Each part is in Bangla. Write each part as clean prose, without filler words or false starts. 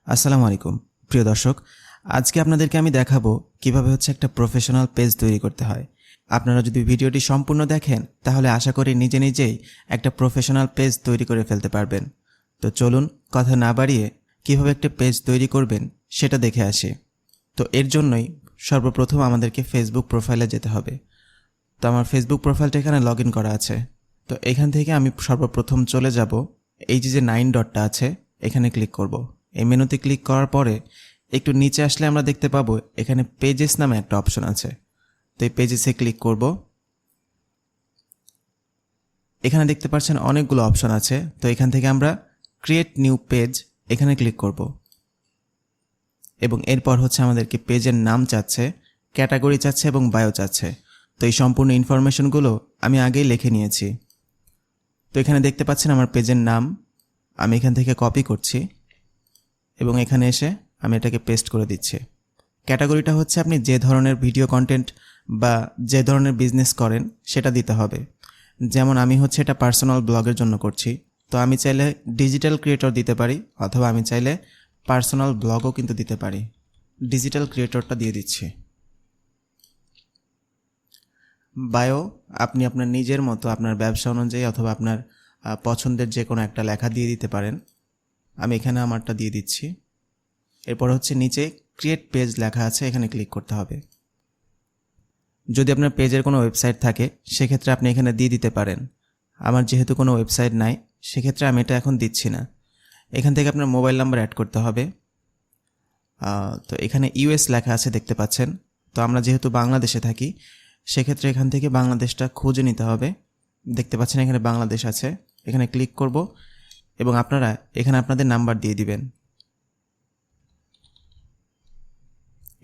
আসসালামু আলাইকুম প্রিয় দর্শক, আজকে আপনাদেরকে আমি দেখাবো কিভাবে একটা প্রফেশনাল পেজ তৈরি করতে হয়। আপনারা যদি ভিডিওটি সম্পূর্ণ দেখেন তাহলে আশা করি নিজে নিজেই একটা প্রফেশনাল পেজ তৈরি করে ফেলতে পারবেন। তো চলুন কথা না বাড়িয়ে কিভাবে একটা পেজ তৈরি করবেন সেটা দেখে আসি। তো এর জন্যই সর্বপ্রথম আমাদেরকে ফেসবুক প্রোফাইলে যেতে হবে। তো আমার ফেসবুক প্রোফাইলটা এখানে লগ ইন করা আছে। তো এখান থেকে আমি সর্বপ্রথম চলে যাব এই যে 9 ডটটা আছে এখানে ক্লিক করব। এই মেনুতে ক্লিক করার পরে একটু নিচে আসলে আমরা দেখতে পাবো এখানে পেজেস নামে একটা অপশন আছে। তো এই পেজেসে ক্লিক করব। এখানে দেখতে পাচ্ছেন অনেকগুলো অপশন আছে। তো এখান থেকে আমরা ক্রিয়েট নিউ পেজ এখানে ক্লিক করব এবং এরপর আমাদেরকে পেজের নাম চাচ্ছে, ক্যাটাগরি চাচ্ছে এবং বায়ো চাচ্ছে। তো এই সম্পূর্ণ ইনফরমেশনগুলো আমি আগেই লিখে নিয়েছি। তো এখানে দেখতে পাচ্ছেন আমার পেজের নাম আমি এখান থেকে কপি করছি এবং এখানে এসে আমি এটাকে পেস্ট করে দিচ্ছি। ক্যাটাগরিটা আপনি যে ধরনের ভিডিও কন্টেন্ট বা যে ধরনের বিজনেস করেন সেটা দিতে হবে। যেমন আমি এটা পার্সোনাল ব্লগের জন্য করছি, তো আমি চাইলে ডিজিটাল ক্রিয়েটর দিতে পারি অথবা আমি চাইলে পার্সোনাল ব্লগও কিন্তু দিতে পারি। ডিজিটাল ক্রিয়েটরটা দিয়ে দিচ্ছি। বায়ো আপনি আপনার নিজের মতো আপনার ব্যবসা অনুযায়ী অথবা আপনার পছন্দের যে কোনো একটা লেখা দিয়ে দিতে পারেন। আমি এখানে আমারটা দিয়ে দিচ্ছি। এরপর নিচে ক্রিয়েট পেজ লেখা আছে, এখানে ক্লিক করতে হবে। যদি আপনার পেজের কোনো ওয়েবসাইট থাকে সেক্ষেত্রে আপনি এখানে দিয়ে দিতে পারেন। আমার যেহেতু কোনো ওয়েবসাইট নাই সেক্ষেত্রে আমি এটা এখন দিচ্ছি না। এখান থেকে আপনার মোবাইল নাম্বার অ্যাড করতে হবে। তো এখানে ইউএস লেখা আছে দেখতে পাচ্ছেন। তো আমরা যেহেতু বাংলাদেশে থাকি সেক্ষেত্রে এখান থেকে বাংলাদেশটা খুঁজে নিতে হবে। দেখতে পাচ্ছেন এখানে বাংলাদেশ আছে, এখানে ক্লিক করব এবং আপনারা এখানে আপনাদের নাম্বার দিয়ে দিবেন।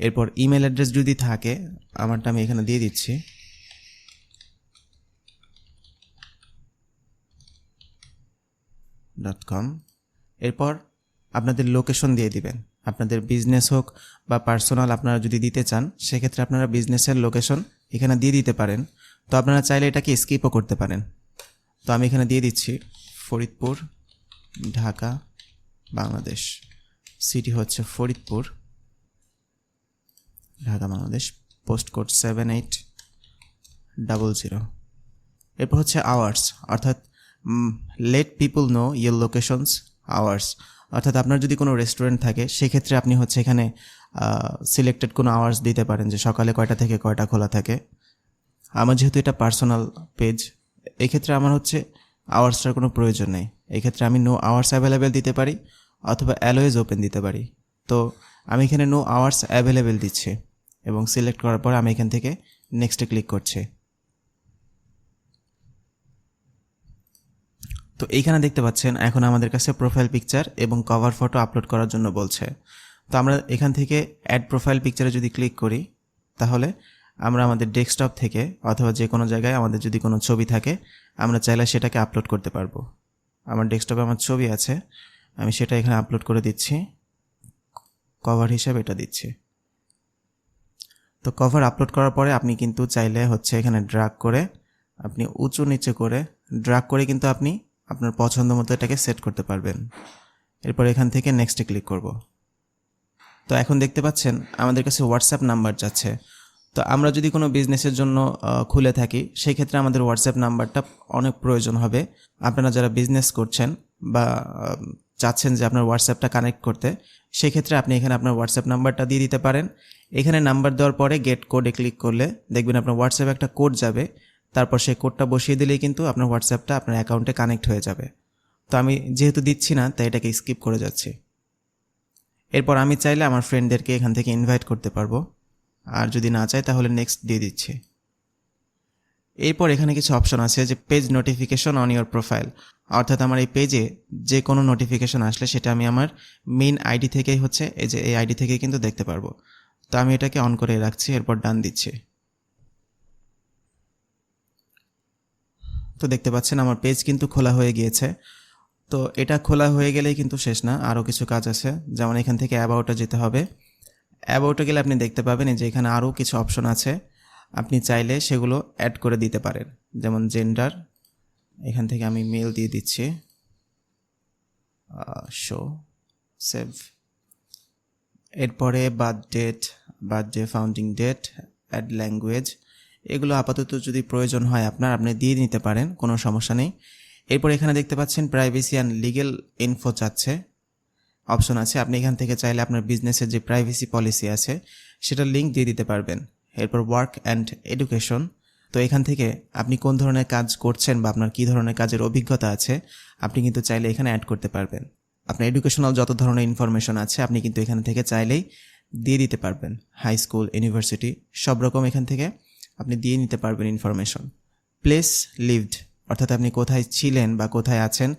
এরপর ইমেল অ্যাড্রেস যদি থাকে আমারটা আমি এখানে দিয়ে দিচ্ছি। .com। এরপর আপনাদের লোকেশন দিয়ে দিবেন। আপনাদের বিজনেস হোক বা পার্সোনাল আপনারা যদি দিতে চান সেক্ষেত্রে আপনারা বিজনেসের লোকেশন এখানে দিয়ে দিতে পারেন। তো আপনারা চাইলে এটাকে স্কিপও করতে পারেন। তো আমি এখানে দিয়ে দিচ্ছি Faridpur, Dhaka, Bangladesh. City Faridpur, Dhaka, Bangladesh. Post code 7800। এরপর আওয়ার্স, অর্থাৎ late people know your locations hours. অর্থাৎ আপনার যদি কোনো রেস্টুরেন্ট থাকে সেক্ষেত্রে আপনি এখানে সিলেক্টেড কোনো আওয়ার্স দিতে পারেন যে সকালে কয়টা থেকে কয়টা খোলা থাকে। আমার যেহেতু এটা পার্সোনাল পেজ এক্ষেত্রে আমার আওয়ার্সটার কোনো প্রয়োজন নেই। এক্ষেত্রে আমি নো আওয়ার্স অ্যাভেলেবেল দিতে পারি অথবা অ্যালওয়েজ ওপেন দিতে পারি। তো আমি এখানে নো আওয়ার্স অ্যাভেলেবেল দিচ্ছি এবং সিলেক্ট করার পর আমি এখান থেকে নেক্সটে ক্লিক করছি। তো এইখানে দেখতে পাচ্ছেন এখন আমাদের কাছে প্রোফাইল পিকচার এবং কভার ফটো আপলোড করার জন্য বলছে। তো আমরা এখান থেকে অ্যাড প্রোফাইল পিকচারে যদি ক্লিক করি তাহলে আমরা আমাদের ডেস্কটপ থেকে অথবা যে কোনো জায়গায় আমাদের যদি কোনো ছবি থাকে আমরা চাইলে সেটাকে আপলোড করতে পারবো। আমার ডেস্কটপে আমার ছবি আছে, আমি সেটা এখানে আপলোড করে দিচ্ছি। কভার হিসাবে এটা দিচ্ছি। তো কভার আপলোড করার পরে আপনি কিন্তু চাইলে এখানে ড্র্যাগ করে আপনি উঁচু নিচে করে ড্র্যাগ করে কিন্তু আপনি আপনার পছন্দ মতো এটাকে সেট করতে পারবেন। এরপর এখান থেকে নেক্সটে ক্লিক করব। তো এখন দেখতে পাচ্ছেন আমাদের কাছে হোয়াটসঅ্যাপ নাম্বার যাচ্ছে। তো আমরা যদি কোনো বিজনেসের জন্য খুলে থাকি সেই ক্ষেত্রে আমাদের হোয়াটসঅ্যাপ নাম্বারটা অনেক প্রয়োজন হবে। আপনারা যারা বিজনেস করছেন বা চাচ্ছেন যে আপনার হোয়াটসঅ্যাপটা কানেক্ট করতে, সেই ক্ষেত্রে আপনি এখানে আপনার হোয়াটসঅ্যাপ নাম্বারটা দিয়ে দিতে পারেন। এখানে নাম্বার দেওয়ার পরে গেট কোডে ক্লিক করলে দেখবেন আপনার হোয়াটসঅ্যাপে একটা কোড যাবে। তারপর সেই কোডটা বসিয়ে দিলেই কিন্তু আপনার হোয়াটসঅ্যাপটা আপনার অ্যাকাউন্টে কানেক্ট হয়ে যাবে। তো আমি যেহেতু দিচ্ছি না তাই এটাকে স্কিপ করে যাচ্ছি। এরপর আমি চাইলে আমার ফ্রেন্ডদেরকে এখান থেকে ইনভাইট করতে পারবো, আর যদি না চাই তাহলে নেক্সট দিয়ে দিচ্ছি। এরপর এখানে কিছু অপশন আছে যে page notification on your profile, অর্থাৎ আমার এই পেজে যে কোনো নোটিফিকেশন আসলে সেটা আমি আমার মেইন আইডি থেকেই এই আইডি থেকেই কিন্তু দেখতে পারবো। তো আমি এটাকে অন করে রাখছি, এরপর ডান দিচ্ছি। তো দেখতে পাচ্ছেন আমার পেজ কিন্তু খোলা হয়ে গিয়েছে। তো এটা খোলা হয়ে গেলেই কিন্তু শেষ না, আরও কিছু কাজ আছে। যেমন এখান থেকে অ্যাবাউটে যেতে হবে। অ্যাবাউটে গেলে আপনি দেখতে পাবেন যে এখানে আরও কিছু অপশন আছে, আপনি চাইলে সেগুলো অ্যাড করে দিতে পারেন। যেমন জেন্ডার, এখান থেকে আমি মেল দিয়ে দিচ্ছি। শো, সেভ, এরপরে birthday founding date, add language, এগুলো আপাতত যদি প্রয়োজন হয় আপনি দিয়ে নিতে পারেন, কোনো সমস্যা নেই। এরপর এখানে দেখতে পাচ্ছেন প্রাইভেসি অ্যান্ড লিগ্যাল ইনফো চাচ্ছে, অপশন আছে। আপনি এখান থেকে চাইলে আপনার বিজনেসের যে প্রাইভেসি পলিসি আছে সেটার লিঙ্ক দিয়ে দিতে পারবেন। এরপর ওয়ার্ক অ্যান্ড এডুকেশন, তো এখান থেকে আপনি কোন ধরনের কাজ করছেন বা আপনার কী ধরনের কাজের অভিজ্ঞতা আছে আপনি কিন্তু চাইলে এখানে অ্যাড করতে পারবেন। আপনার এডুকেশনাল যত ধরনের ইনফরমেশন আছে আপনি কিন্তু এখান থেকে চাইলেই দিয়ে দিতে পারবেন। হাই স্কুল, ইউনিভার্সিটি, সব রকম এখান থেকে আপনি দিয়ে নিতে পারবেন ইনফরমেশন। প্লেস লিভড, অর্থাৎ আপনি কোথায় ছিলেন বা কোথায় আছেন।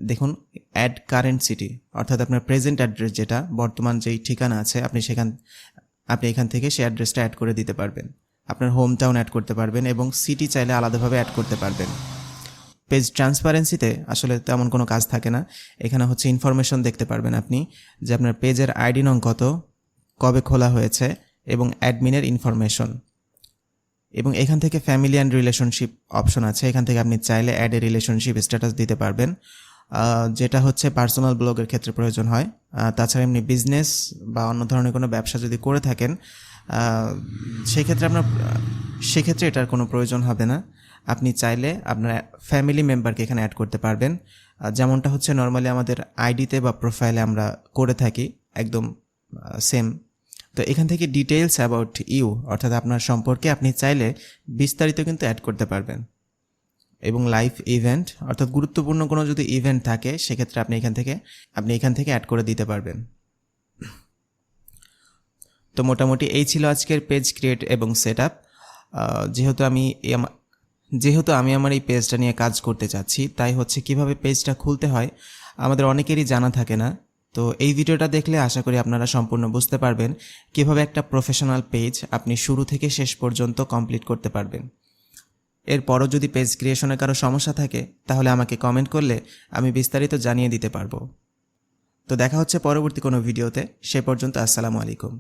দেখুন অ্যাড কারেন্ট সিটি, অর্থাৎ আপনার প্রেজেন্ট অ্যাড্রেস, যেটা বর্তমান যেই ঠিকানা আছে আপনি এখান থেকে সেই অ্যাড্রেসটা অ্যাড করে দিতে পারবেন। আপনার হোম টাউন অ্যাড করতে পারবেন এবং সিটি চাইলে আলাদাভাবে অ্যাড করতে পারবেন। পেজ ট্রান্সপারেন্সিতে আসলে তেমন কোনো কাজ থাকে না। এখানে হচ্ছে ইনফরমেশন দেখতে পারবেন আপনি যে আপনার পেজের আইডি নং কত, কবে খোলা হয়েছে এবং অ্যাডমিনের ইনফরমেশন। এবং এখান থেকে ফ্যামিলি অ্যান্ড রিলেশনশিপ অপশন আছে, এখান থেকে আপনি চাইলে অ্যাড এ রিলেশনশিপ স্ট্যাটাস দিতে পারবেন, যেটা হচ্ছে পার্সোনাল ব্লগের ক্ষেত্রে প্রয়োজন হয়। তাছাড়া এমনি বিজনেস বা অন্য ধরনের কোনো ব্যবসা যদি করে থাকেন সেক্ষেত্রে এটার কোনো প্রয়োজন হবে না। আপনি চাইলে আপনার ফ্যামিলি মেম্বারকে এখানে অ্যাড করতে পারবেন, যেমনটা হচ্ছে নর্মালি আমাদের আইডিতে বা প্রোফাইলে আমরা করে থাকি, একদম সেম। তো এখান থেকে ডিটেইলস অ্যাবাউট ইউ, অর্থাৎ আপনার সম্পর্কে আপনি চাইলে বিস্তারিত কিন্তু অ্যাড করতে পারবেন। এবং লাইফ ইভেন্ট, অর্থাৎ গুরুত্বপূর্ণ কোনো যদি ইভেন্ট থাকে সেক্ষেত্রে আপনি এখান থেকে অ্যাড করে দিতে পারবেন। তো মোটামুটি এই ছিল আজকের পেজ ক্রিয়েট এবং সেট আপ। যেহেতু আমি আমার এই পেজটা নিয়ে কাজ করতে চাচ্ছি, তাই হচ্ছে কিভাবে পেজটা খুলতে হয় আমাদের অনেকেরই জানা থাকে না। তো এই ভিডিওটা দেখলে আশা করি আপনারা সম্পূর্ণ বুঝতে পারবেন কিভাবে একটা প্রফেশনাল পেজ আপনি শুরু থেকে শেষ পর্যন্ত কমপ্লিট করতে পারবেন। এরপরও যদি পেজ ক্রিয়েশনে কারো সমস্যা থাকে তাহলে আমাকে কমেন্ট করলে আমি বিস্তারিত জানিয়ে দিতে পারবো। তো দেখা হচ্ছে পরবর্তী কোনো ভিডিওতে, সে পর্যন্ত আসসালামু আলাইকুম।